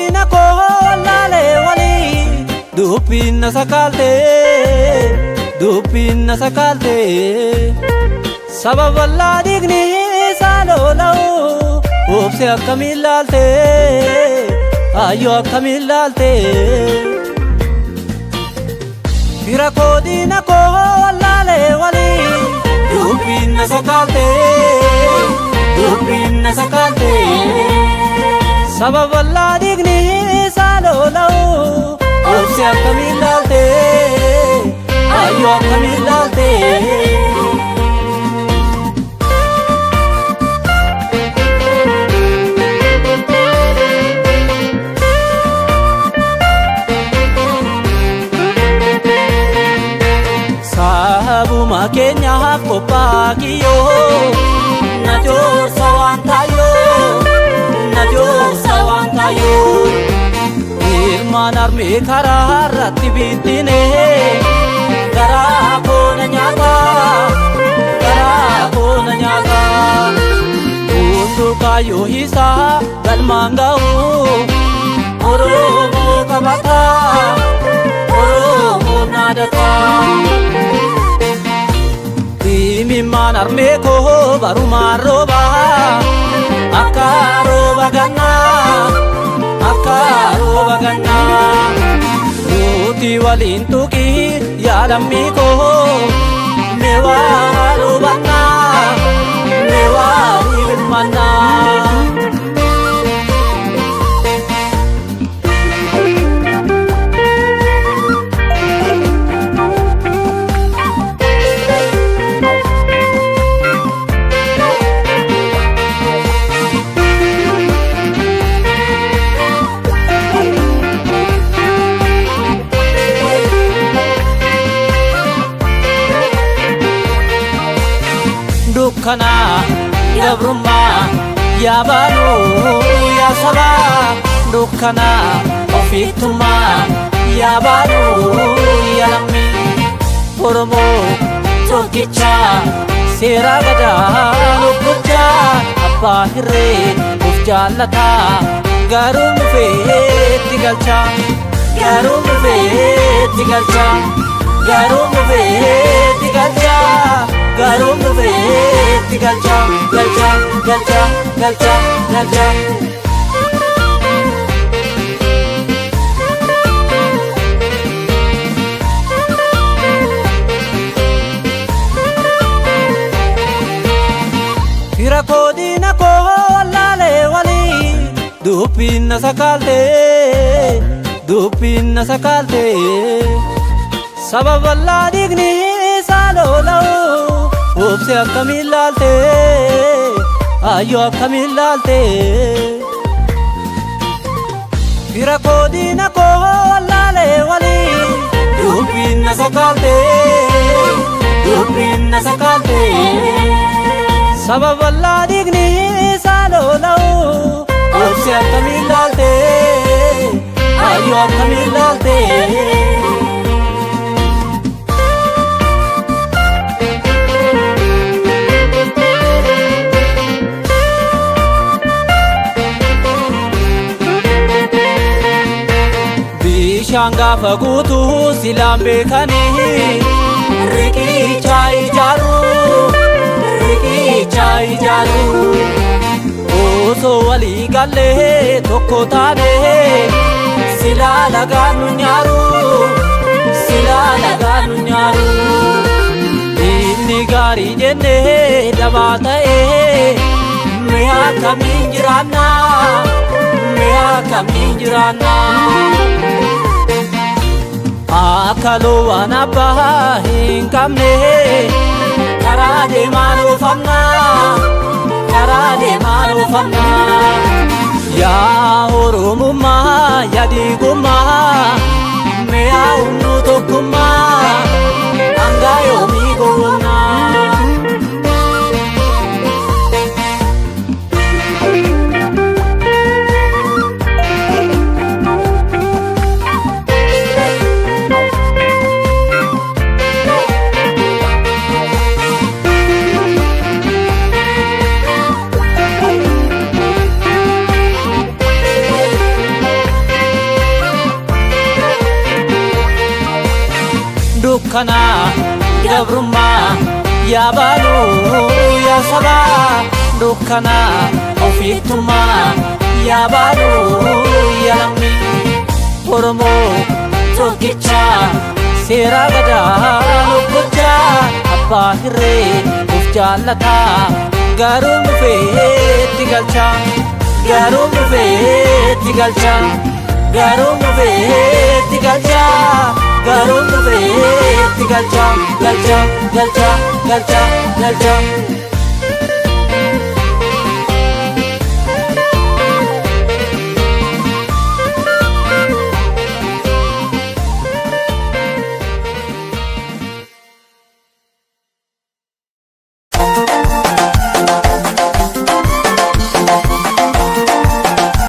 diina koo wallaalee walii dubbiin na sakaaltee sababa wallaa dhiigni isaa lola'u obse akkamiin laaltee ayyoo akkamiin laaltee fira koo diina koo wallaalee walii dubbiin na sakaaltee sababa wallaa dhiigni isaa lola'u obse akkamiin laaltee ayyoo akkamiin laaltee sabuma keenyaaf qophaakiyyoo na joorsa waan taayyoo ilmaan armee karaa irratti bittinee garaa koona nyaata hunduu kaayyoo isaa galmaan ga'u Oromoo qabataa Oromoo naadataa imimmaan armee koo barumaan rooba akka rooba gannaa nuti waliin tuqii yaalammii koo mewaa roobannaa mewaa ilmannaa dukkana gabrummaa yaa baanuu yaa sabaa dukkana ofiittummaa yaa baanuu yaa lammii Oromoo tokkicha seeraa gadaa lubbichaa abbaa hirree of jaallataa garuu dhufeetti galcha garuu dhufeetti galcha garuu dhufeetti galcha garuu dhufeetti galcha galcha galcha galcha galcha fira koo diina koo wallaalee walii dubbiin na sakaaltee sababa wallaa dhiigni isaa lola'u obse akkamiin laaltee ayyoo akkamiin laaltee fira koo diina koo wallaalee walii dubbiin na sakaaltee sababa wallaa dhiigni isaa lola'u obse akkamiin laaltee ayyoo akkamiin laaltee bishaan gaafa guutuu silaan beekanii riqicha ijaaru osoo walii gallee tokko taane silaa lagaan nu nyaaru inni gaarii jennee dabaa ta'ee mee akkamiin jiraannaa akka loowwan abbaa hin qabne karaa deemaan oofamnaa yaa Oromummaa yaa diigummaa mee haa humnuu tokkummaa hanga yoomii gowwomnaa dukkana gabrummaa yaa baanuu yaa sabaa dukkana ofiittummaa yaa baanuu yaa lammii Oromoo tokkicha seera gadaa lubbochaa abbaa hirree of jaallataa garuu dhufeetti galcha garuu dhufeetti galcha garuu dhufeetti galcha garuu dhufeetti galcha galcha galcha galcha galcha